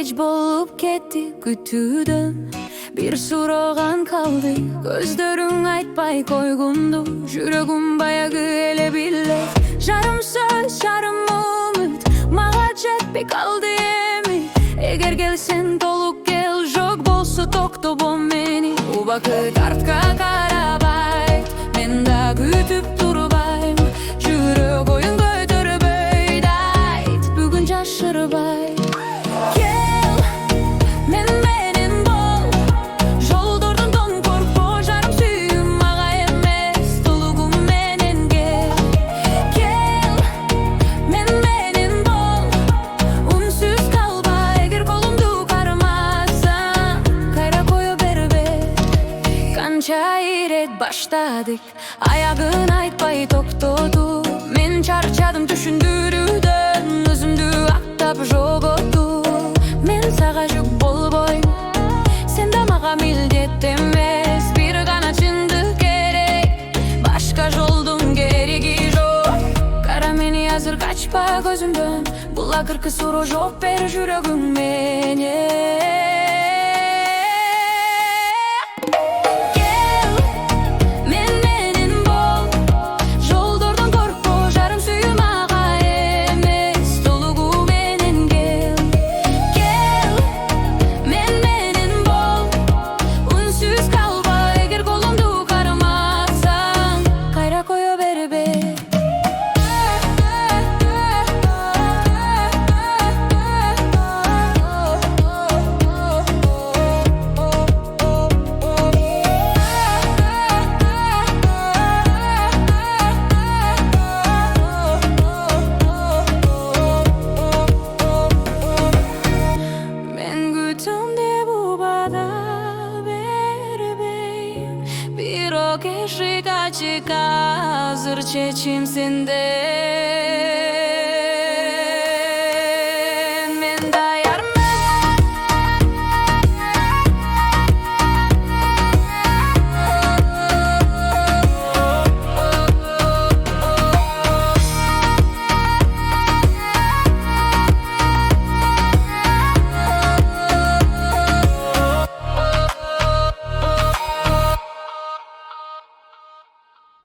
Geç bolup ketdi kütүүдөн. Bir surogан kaldı, gözlerin aytpay koygundu. Жүрөгүм баягы эле билет. Жарым сөз, жарым үмүт, мага жетпей калды эми. Эгер келсең толук кел, жок болсо токтобо мени. Убакыт артка карабайт, мен да күтүп турбайм. Жүрөк оюн көтөрбөйт, айт бүгүн жашырбай. Çayret başladık, ayağın aytpay toktodu. Men çarçadım düşündürүүдөн, өзүмдү актап жоготту. Мен сага жүк болбойм, сен да мага милдет эмес. Бир гана чындык керек, башка жолдун кереги жок. Кара мени азыр качпа көзүмдөн, бул акыркы суроо жооп бер жүрөгүң менен. Кешик ачык азыр чечим сенде.